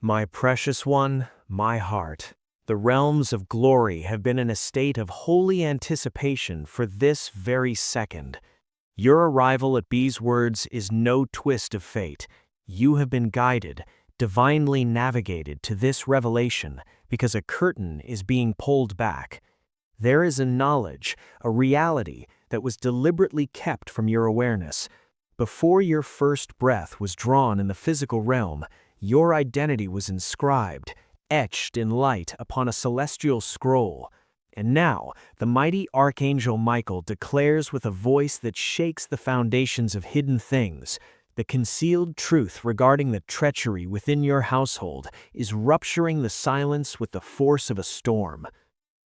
My precious one, my heart, the realms of glory have been in a state of holy anticipation for this very second. Your arrival at B's words is no twist of fate. You have been guided, divinely navigated to this revelation because a curtain is being pulled back. There is a knowledge, a reality that was deliberately kept from your awareness. Before your first breath was drawn in the physical realm, your identity was inscribed, etched in light upon a celestial scroll. And now, the mighty Archangel Michael declares with a voice that shakes the foundations of hidden things, the concealed truth regarding the treachery within your household is rupturing the silence with the force of a storm.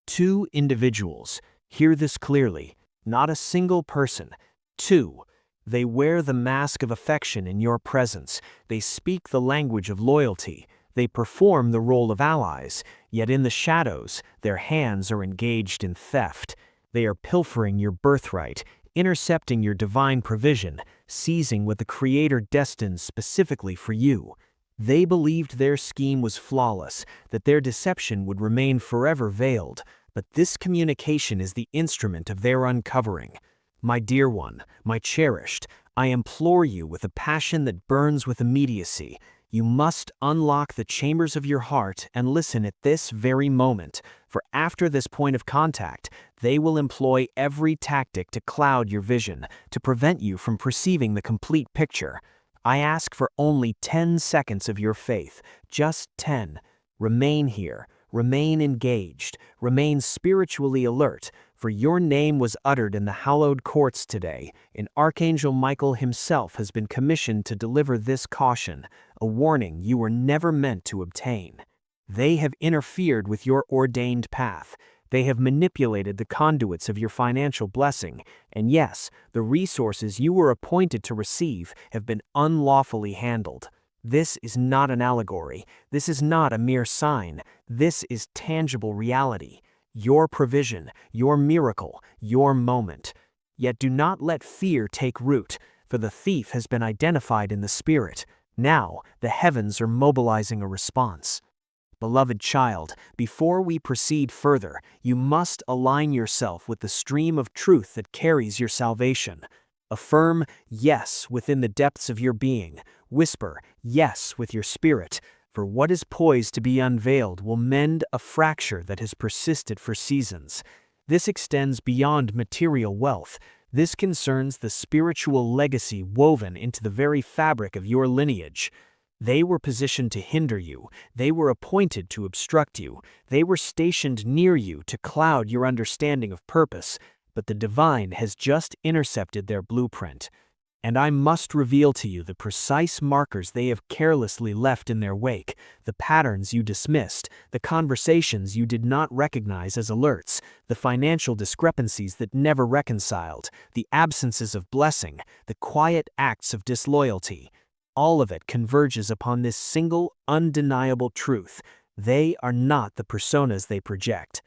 Two individuals, hear this clearly, not a single person, two. They wear the mask of affection in your presence. They speak the language of loyalty. They perform the role of allies, yet in the shadows, their hands are engaged in theft. They are pilfering your birthright, intercepting your divine provision, seizing what the Creator destined specifically for you. They believed their scheme was flawless, that their deception would remain forever veiled, but this communication is the instrument of their uncovering. My dear one, my cherished, I implore you with a passion that burns with immediacy. You must unlock the chambers of your heart and listen at this very moment, for after this point of contact, they will employ every tactic to cloud your vision, to prevent you from perceiving the complete picture. I ask for only 10 seconds of your faith, just 10. Remain here, remain engaged, remain spiritually alert, for your name was uttered in the hallowed courts today, and Archangel Michael himself has been commissioned to deliver this caution, a warning you were never meant to obtain. They have interfered with your ordained path. They have manipulated the conduits of your financial blessing, and yes, the resources you were appointed to receive have been unlawfully handled. This is not an allegory. This is not a mere sign. This is tangible reality. Your provision, your miracle, your moment. Yet do not let fear take root, for the thief has been identified in the spirit. Now, the heavens are mobilizing a response. Beloved child, before we proceed further, you must align yourself with the stream of truth that carries your salvation. Affirm yes within the depths of your being. Whisper yes with your spirit. For what is poised to be unveiled will mend a fracture that has persisted for seasons. This extends beyond material wealth. This concerns the spiritual legacy woven into the very fabric of your lineage. They were positioned to hinder you. They were appointed to obstruct you. They were stationed near you to cloud your understanding of purpose. But the divine has just intercepted their blueprint. And I must reveal to you the precise markers they have carelessly left in their wake, the patterns you dismissed, the conversations you did not recognize as alerts, the financial discrepancies that never reconciled, the absences of blessing, the quiet acts of disloyalty. All of it converges upon this single, undeniable truth. They are not the personas they project.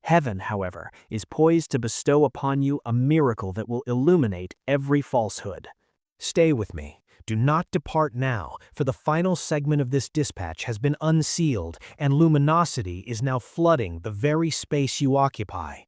Heaven, however, is poised to bestow upon you a miracle that will illuminate every falsehood. Stay with me. Do not depart now, for the final segment of this dispatch has been unsealed, and luminosity is now flooding the very space you occupy.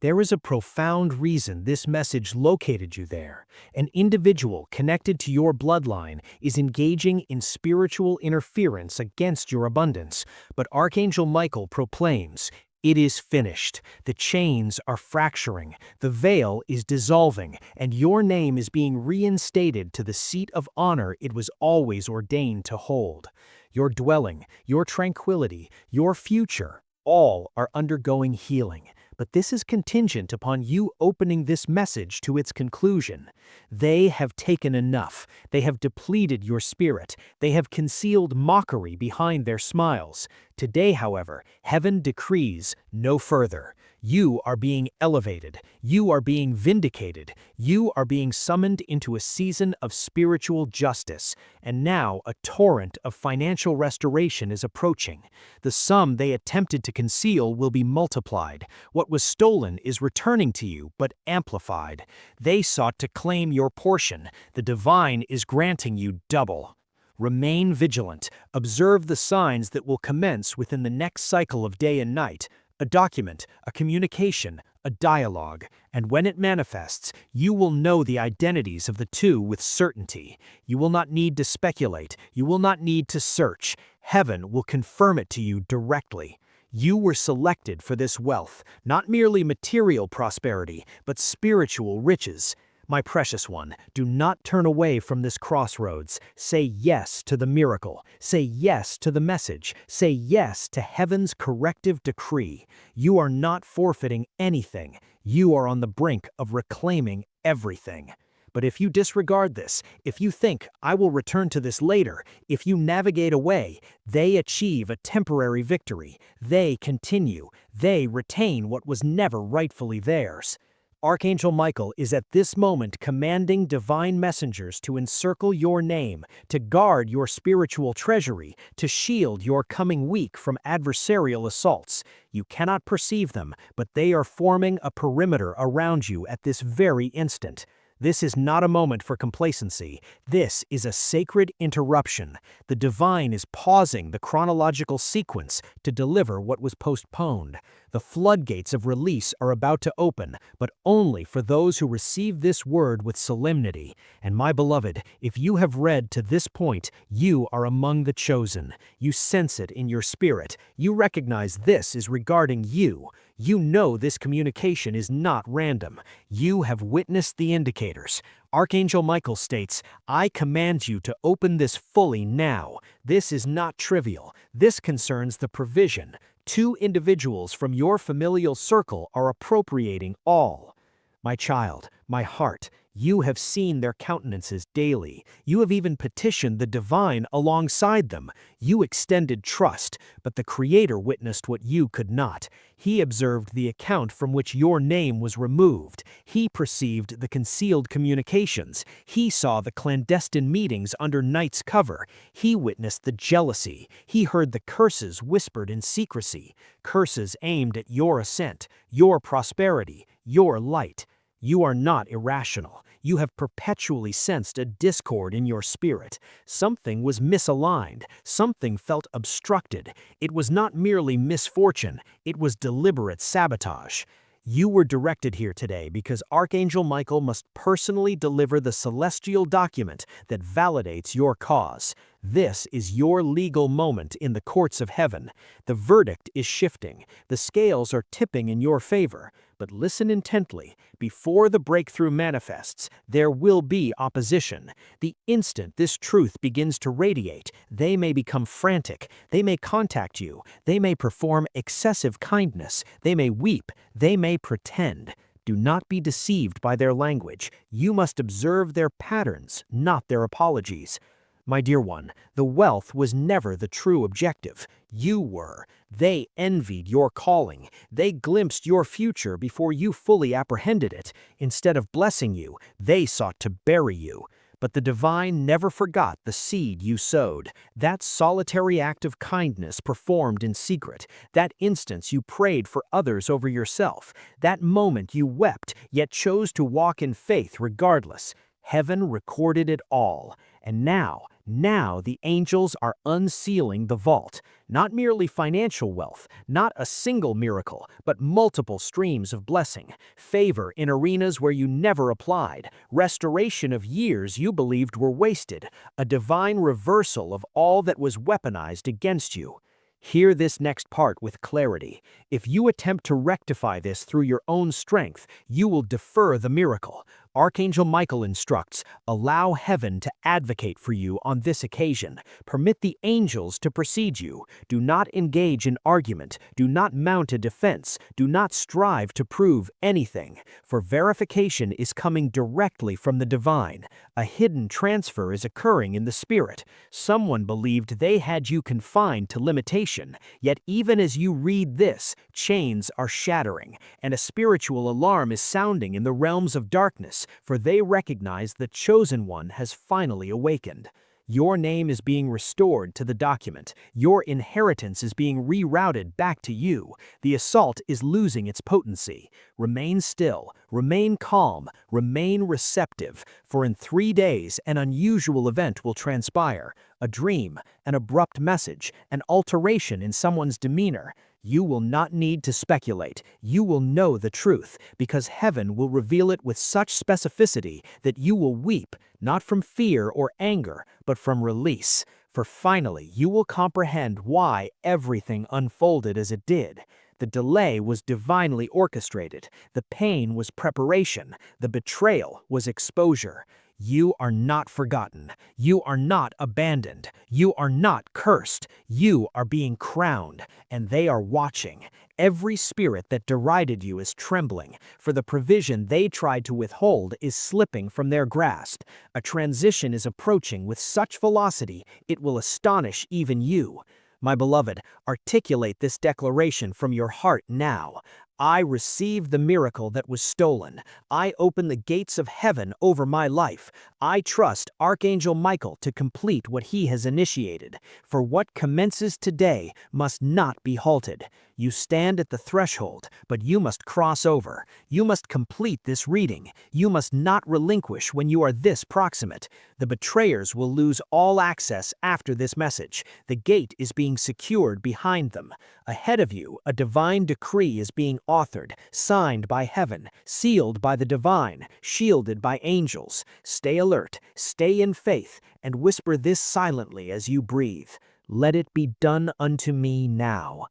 There is a profound reason this message located you there. An individual connected to your bloodline is engaging in spiritual interference against your abundance, but Archangel Michael proclaims, "It is finished. The chains are fracturing, the veil is dissolving, and your name is being reinstated to the seat of honor it was always ordained to hold. Your dwelling, your tranquility, your future, all are undergoing healing. But this is contingent upon you opening this message to its conclusion. They have taken enough. They have depleted your spirit. They have concealed mockery behind their smiles. Today, however, heaven decrees no further. You are being elevated. You are being vindicated. You are being summoned into a season of spiritual justice. And now a torrent of financial restoration is approaching. The sum they attempted to conceal will be multiplied. What was stolen is returning to you, but amplified. They sought to claim your portion. The divine is granting you double. Remain vigilant. Observe the signs that will commence within the next cycle of day and night. A document, a communication, a dialogue. And when it manifests, you will know the identities of the two with certainty. You will not need to speculate. You will not need to search. Heaven will confirm it to you directly. You were selected for this wealth, not merely material prosperity, but spiritual riches. My precious one, do not turn away from this crossroads. Say yes to the miracle. Say yes to the message. Say yes to heaven's corrective decree. You are not forfeiting anything. You are on the brink of reclaiming everything. But if you disregard this, if you think, I will return to this later, if you navigate away, they achieve a temporary victory. They continue. They retain what was never rightfully theirs. Archangel Michael is at this moment commanding divine messengers to encircle your name, to guard your spiritual treasury, to shield your coming week from adversarial assaults. You cannot perceive them, but they are forming a perimeter around you at this very instant. This is not a moment for complacency. This is a sacred interruption. The divine is pausing the chronological sequence to deliver what was postponed. The floodgates of release are about to open, but only for those who receive this word with solemnity. And my beloved, if you have read to this point, you are among the chosen. You sense it in your spirit. You recognize this is regarding you. You know this communication is not random. You have witnessed the indicators. Archangel Michael states, I command you to open this fully now. This is not trivial. This concerns the provision. 2 individuals from your familial circle are appropriating all. My child, my heart, you have seen their countenances daily. You have even petitioned the divine alongside them. You extended trust, but the Creator witnessed what you could not. He observed the account from which your name was removed. He perceived the concealed communications. He saw the clandestine meetings under night's cover. He witnessed the jealousy. He heard the curses whispered in secrecy. Curses aimed at your ascent, your prosperity, your light. You are not irrational. You have perpetually sensed a discord in your spirit. Something was misaligned. Something felt obstructed. It was not merely misfortune. It was deliberate sabotage. You were directed here today because Archangel Michael must personally deliver the celestial document that validates your cause. This is your legal moment in the courts of heaven. The verdict is shifting. The scales are tipping in your favor. But listen intently. Before the breakthrough manifests, there will be opposition. The instant this truth begins to radiate, they may become frantic. They may contact you. They may perform excessive kindness. They may weep. They may pretend. Do not be deceived by their language. You must observe their patterns, not their apologies. My dear one, the wealth was never the true objective. You were. They envied your calling. They glimpsed your future before you fully apprehended it. Instead of blessing you, they sought to bury you. But the divine never forgot the seed you sowed, that solitary act of kindness performed in secret, that instance you prayed for others over yourself, that moment you wept yet chose to walk in faith regardless. Heaven recorded it all. And now the angels are unsealing the vault. Not merely financial wealth, not a single miracle, but multiple streams of blessing. Favor in arenas where you never applied. Restoration of years you believed were wasted. A divine reversal of all that was weaponized against you. Hear this next part with clarity. If you attempt to rectify this through your own strength, you will defer the miracle. Archangel Michael instructs, allow heaven to advocate for you on this occasion. Permit the angels to precede you. Do not engage in argument. Do not mount a defense. Do not strive to prove anything, for verification is coming directly from the divine. A hidden transfer is occurring in the spirit. Someone believed they had you confined to limitation, yet even as you read this, chains are shattering, and a spiritual alarm is sounding in the realms of darkness, for they recognize the chosen one has finally awakened. Your name is being restored to the document. Your inheritance is being rerouted back to you. The assault is losing its potency. Remain still, remain calm, remain receptive, for in 3 days an unusual event will transpire. A dream, an abrupt message, an alteration in someone's demeanor. You will not need to speculate. You will know the truth, because heaven will reveal it with such specificity that you will weep, not from fear or anger, but from release. For finally, you will comprehend why everything unfolded as it did. The delay was divinely orchestrated. The pain was preparation. The betrayal was exposure. You are not forgotten. You are not abandoned. You are not cursed. You are being crowned, and they are watching. Every spirit that derided you is trembling, for the provision they tried to withhold is slipping from their grasp. A transition is approaching with such velocity it will astonish even you. My beloved, articulate this declaration from your heart now. I receive the miracle that was stolen. I open the gates of heaven over my life. I trust Archangel Michael to complete what he has initiated. For what commences today must not be halted. You stand at the threshold, but you must cross over. You must complete this reading. You must not relinquish when you are this proximate. The betrayers will lose all access after this message. The gate is being secured behind them. Ahead of you, a divine decree is being authored, signed by heaven, sealed by the divine, shielded by angels. Stay alert, stay in faith, and whisper this silently as you breathe. Let it be done unto me now.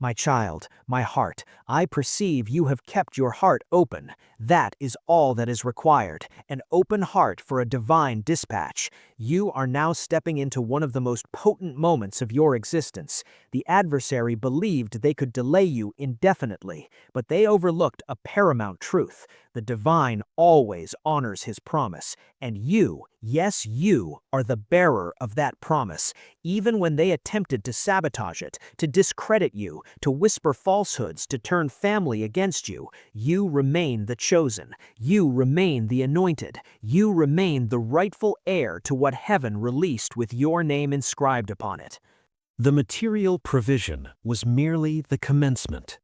My child, my heart, I perceive you have kept your heart open. That is all that is required, an open heart for a divine dispatch. You are now stepping into one of the most potent moments of your existence. The adversary believed they could delay you indefinitely, but they overlooked a paramount truth. The divine always honors his promise, and you, yes, you, are the bearer of that promise. Even when they attempted to sabotage it, to discredit you, to whisper falsehoods, to turn family against you, you remain the chosen. You remain the anointed. You remain the rightful heir to what heaven released with your name inscribed upon it. The material provision was merely the commencement.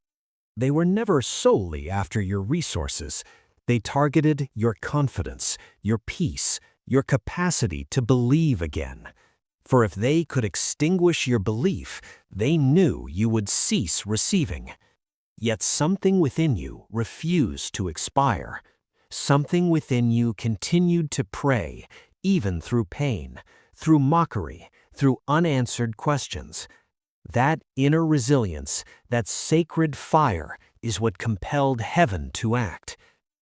They were never solely after your resources. They targeted your confidence, your peace, your capacity to believe again. For if they could extinguish your belief, they knew you would cease receiving. Yet something within you refused to expire. Something within you continued to pray, even through pain, through mockery, through unanswered questions. That inner resilience, that sacred fire, is what compelled heaven to act.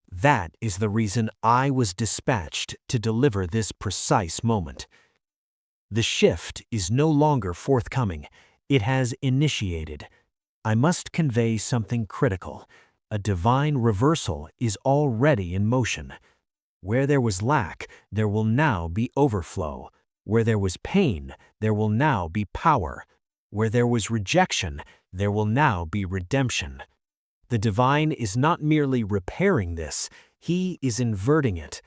That is the reason I was dispatched to deliver this precise moment. The shift is no longer forthcoming. It has initiated. I must convey something critical. A divine reversal is already in motion. Where there was lack, there will now be overflow. Where there was pain, there will now be power. Where there was rejection, there will now be redemption. The divine is not merely repairing this, he is inverting it.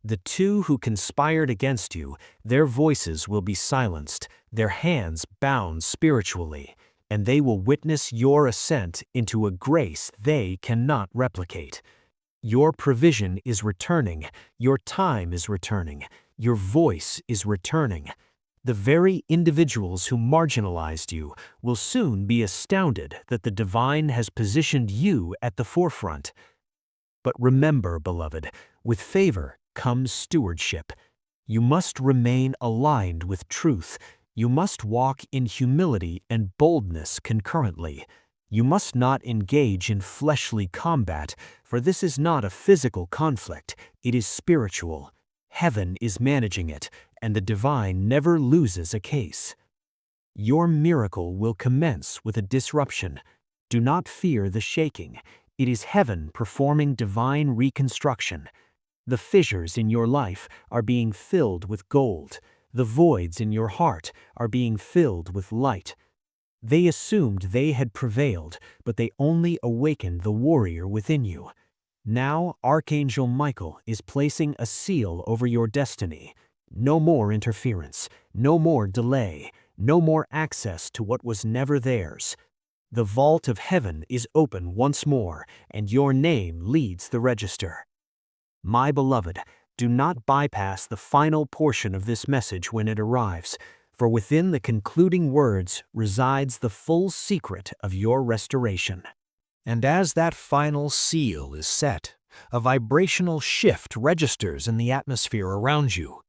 The two who conspired against you, their voices will be silenced, their hands bound spiritually, and they will witness your ascent into a grace they cannot replicate. Your provision is returning, your time is returning, your voice is returning. The very individuals who marginalized you will soon be astounded that the divine has positioned you at the forefront. But remember, beloved, with favor comes stewardship. You must remain aligned with truth. You must walk in humility and boldness concurrently. You must not engage in fleshly combat, for this is not a physical conflict, it is spiritual. Heaven is managing it, and the divine never loses a case. Your miracle will commence with a disruption. Do not fear the shaking. It is heaven performing divine reconstruction. The fissures in your life are being filled with gold. The voids in your heart are being filled with light. They assumed they had prevailed, but they only awakened the warrior within you. Now Archangel Michael is placing a seal over your destiny. No more interference, no more delay, no more access to what was never theirs. The vault of heaven is open once more, and your name leads the register. My beloved, do not bypass the final portion of this message when it arrives, for within the concluding words resides the full secret of your restoration. And as that final seal is set, a vibrational shift registers in the atmosphere around you.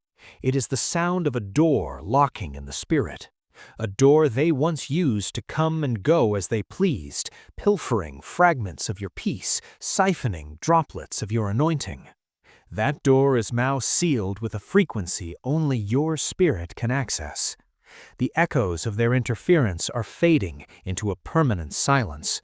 It is the sound of a door locking in the spirit, a door they once used to come and go as they pleased, pilfering fragments of your peace, siphoning droplets of your anointing. That door is now sealed with a frequency only your spirit can access. The echoes of their interference are fading into a permanent silence.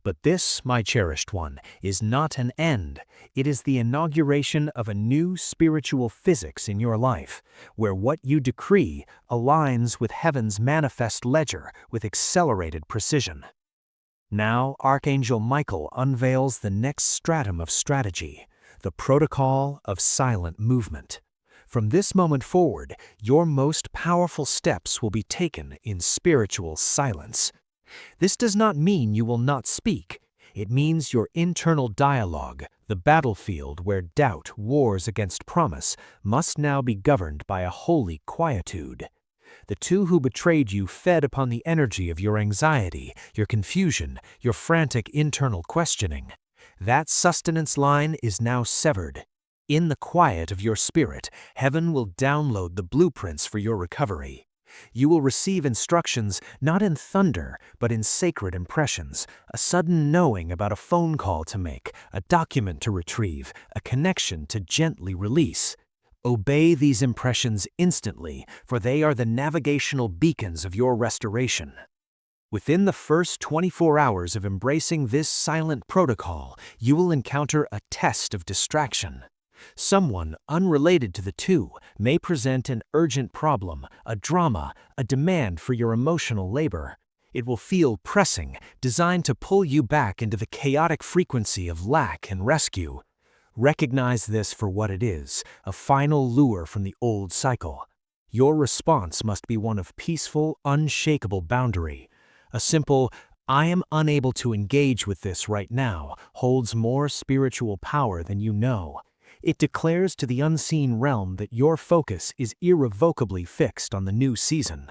But this, my cherished one, is not an end. It is the inauguration of a new spiritual physics in your life, where what you decree aligns with heaven's manifest ledger with accelerated precision. Now, Archangel Michael unveils the next stratum of strategy, the protocol of silent movement. From this moment forward, your most powerful steps will be taken in spiritual silence. This does not mean you will not speak. It means your internal dialogue, the battlefield where doubt wars against promise, must now be governed by a holy quietude. The two who betrayed you fed upon the energy of your anxiety, your confusion, your frantic internal questioning. That sustenance line is now severed. In the quiet of your spirit, heaven will download the blueprints for your recovery. You will receive instructions not in thunder, but in sacred impressions, a sudden knowing about a phone call to make, a document to retrieve, a connection to gently release. Obey these impressions instantly, for they are the navigational beacons of your restoration. Within the first 24 hours of embracing this silent protocol, you will encounter a test of distraction. Someone unrelated to the two may present an urgent problem, a drama, a demand for your emotional labor. It will feel pressing, designed to pull you back into the chaotic frequency of lack and rescue. Recognize this for what it is, a final lure from the old cycle. Your response must be one of peaceful, unshakable boundary. A simple, "I am unable to engage with this right now," holds more spiritual power than you know. It declares to the unseen realm that your focus is irrevocably fixed on the new season.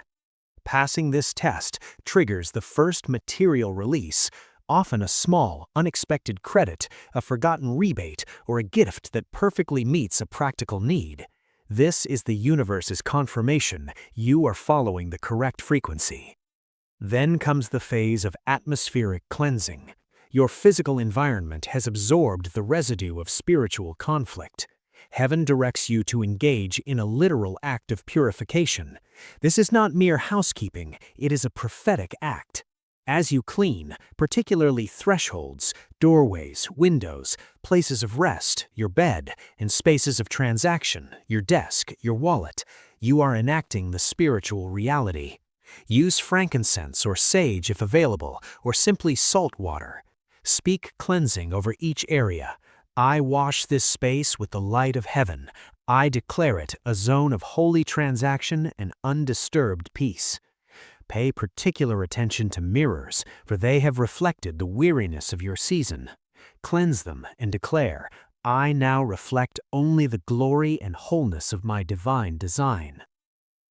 Passing this test triggers the first material release, often a small, unexpected credit, a forgotten rebate, or a gift that perfectly meets a practical need. This is the universe's confirmation you are following the correct frequency. Then comes the phase of atmospheric cleansing. Your physical environment has absorbed the residue of spiritual conflict. Heaven directs you to engage in a literal act of purification. This is not mere housekeeping, it is a prophetic act. As you clean, particularly thresholds, doorways, windows, places of rest, your bed, and spaces of transaction, your desk, your wallet, you are enacting the spiritual reality. Use frankincense or sage if available, or simply salt water. Speak cleansing over each area. I wash this space with the light of heaven. I declare it a zone of holy transaction and undisturbed peace. Pay particular attention to mirrors, for they have reflected the weariness of your season. Cleanse them and declare, I now reflect only the glory and wholeness of my divine design.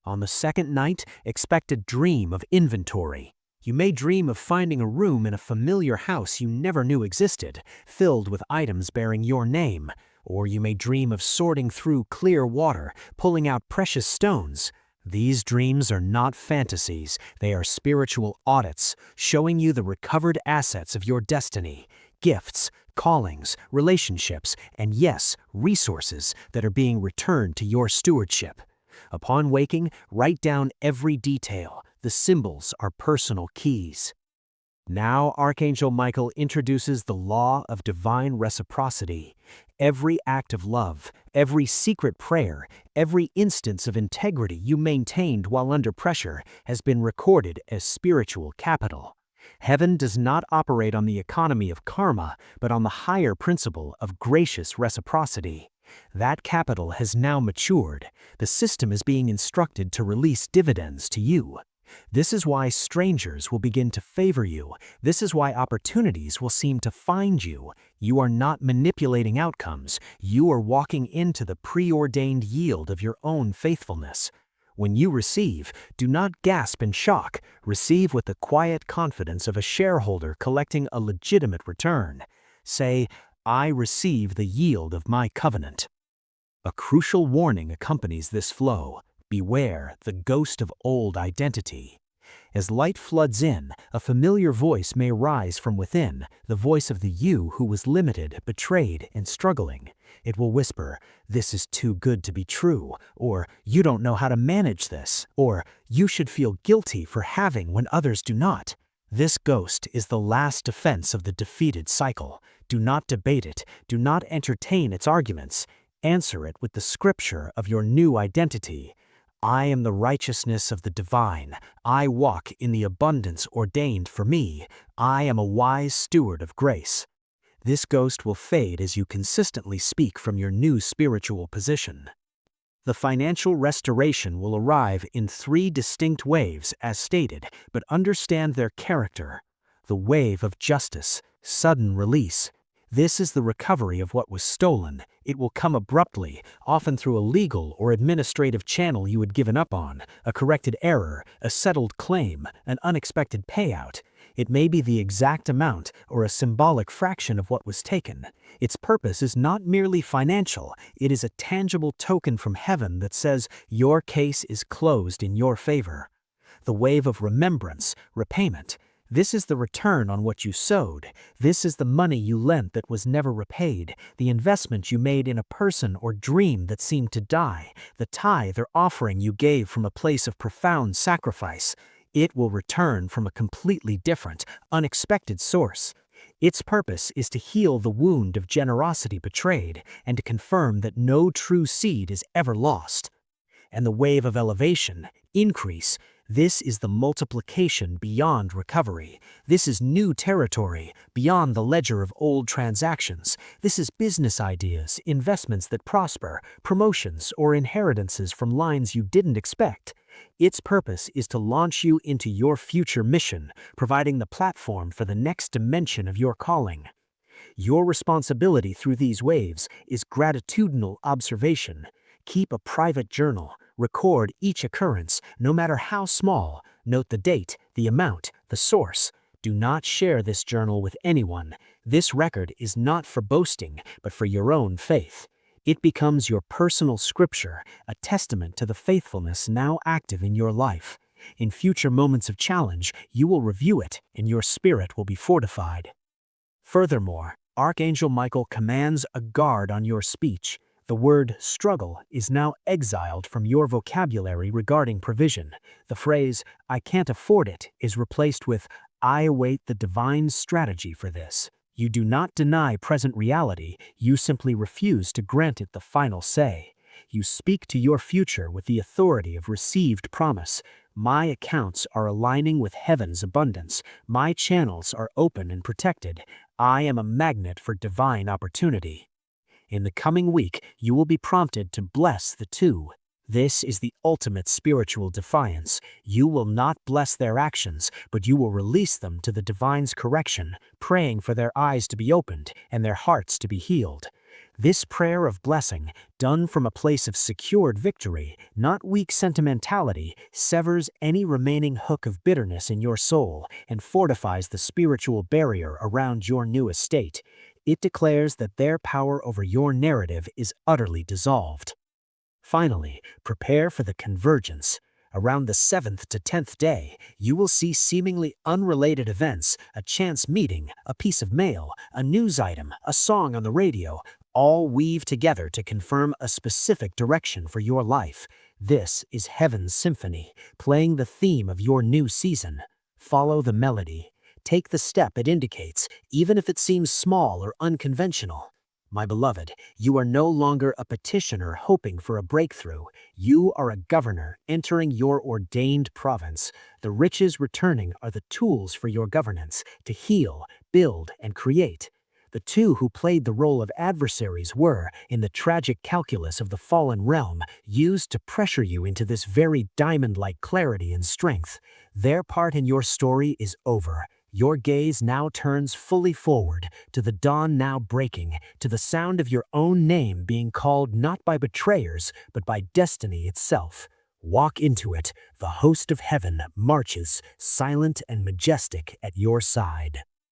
On the second night, expect a dream of inventory. You may dream of finding a room in a familiar house you never knew existed, filled with items bearing your name. Or you may dream of sorting through clear water, pulling out precious stones. These dreams are not fantasies, they are spiritual audits, showing you the recovered assets of your destiny, gifts, callings, relationships, and yes, resources that are being returned to your stewardship. Upon waking, write down every detail. The symbols are personal keys. Now Archangel Michael introduces the law of divine reciprocity. Every act of love, every secret prayer, every instance of integrity you maintained while under pressure has been recorded as spiritual capital. Heaven does not operate on the economy of karma, but on the higher principle of gracious reciprocity. That capital has now matured. The system is being instructed to release dividends to you. This is why strangers will begin to favor you. This is why opportunities will seem to find you. You are not manipulating outcomes. You are walking into the preordained yield of your own faithfulness. When you receive, do not gasp in shock. Receive with the quiet confidence of a shareholder collecting a legitimate return. Say, I receive the yield of my covenant. A crucial warning accompanies this flow. Beware the ghost of old identity. As light floods in, a familiar voice may rise from within, the voice of the you who was limited, betrayed, and struggling. It will whisper, "This is too good to be true," or "You don't know how to manage this," or "You should feel guilty for having when others do not." This ghost is the last defense of the defeated cycle. Do not debate it. Do not entertain its arguments. Answer it with the scripture of your new identity. I am the righteousness of the divine. I walk in the abundance ordained for me. I am a wise steward of grace. This ghost will fade as you consistently speak from your new spiritual position. The financial restoration will arrive in 3 distinct waves as stated, but understand their character. The wave of justice, sudden release. This is the recovery of what was stolen. It will come abruptly, often through a legal or administrative channel you had given up on, a corrected error, a settled claim, an unexpected payout. It may be the exact amount or a symbolic fraction of what was taken. Its purpose is not merely financial, it is a tangible token from heaven that says your case is closed in your favor. The wave of remembrance, repayment. This is the return on what you sowed. This is the money you lent that was never repaid, the investment you made in a person or dream that seemed to die, the tithe or offering you gave from a place of profound sacrifice. It will return from a completely different, unexpected source. Its purpose is to heal the wound of generosity betrayed and to confirm that no true seed is ever lost. And the wave of elevation, increase. This is the multiplication beyond recovery. This is new territory, beyond the ledger of old transactions. This is business ideas, investments that prosper, promotions or inheritances from lines you didn't expect. Its purpose is to launch you into your future mission, providing the platform for the next dimension of your calling. Your responsibility through these waves is gratitudinal observation. Keep a private journal. Record each occurrence, no matter how small. Note the date, the amount, the source. Do not share this journal with anyone. This record is not for boasting, but for your own faith. It becomes your personal scripture, a testament to the faithfulness now active in your life. In future moments of challenge, you will review it, and your spirit will be fortified. Furthermore, Archangel Michael commands a guard on your speech. The word struggle is now exiled from your vocabulary regarding provision. The phrase, I can't afford it, is replaced with, I await the divine strategy for this. You do not deny present reality, you simply refuse to grant it the final say. You speak to your future with the authority of received promise. My accounts are aligning with heaven's abundance. My channels are open and protected. I am a magnet for divine opportunity. In the coming week, you will be prompted to bless the two. This is the ultimate spiritual defiance. You will not bless their actions, but you will release them to the divine's correction, praying for their eyes to be opened and their hearts to be healed. This prayer of blessing, done from a place of secured victory, not weak sentimentality, severs any remaining hook of bitterness in your soul and fortifies the spiritual barrier around your new estate. It declares that their power over your narrative is utterly dissolved. Finally, prepare for the convergence. Around the 7th to 10th day, you will see seemingly unrelated events, a chance meeting, a piece of mail, a news item, a song on the radio, all weave together to confirm a specific direction for your life. This is Heaven's symphony, playing the theme of your new season. Follow the melody. Take the step it indicates, even if it seems small or unconventional. My beloved, you are no longer a petitioner hoping for a breakthrough. You are a governor entering your ordained province. The riches returning are the tools for your governance to heal, build, and create. The two who played the role of adversaries were, in the tragic calculus of the fallen realm, used to pressure you into this very diamond-like clarity and strength. Their part in your story is over. Your gaze now turns fully forward, to the dawn now breaking, to the sound of your own name being called not by betrayers, but by destiny itself. Walk into it. The host of heaven marches, silent and majestic, at your side.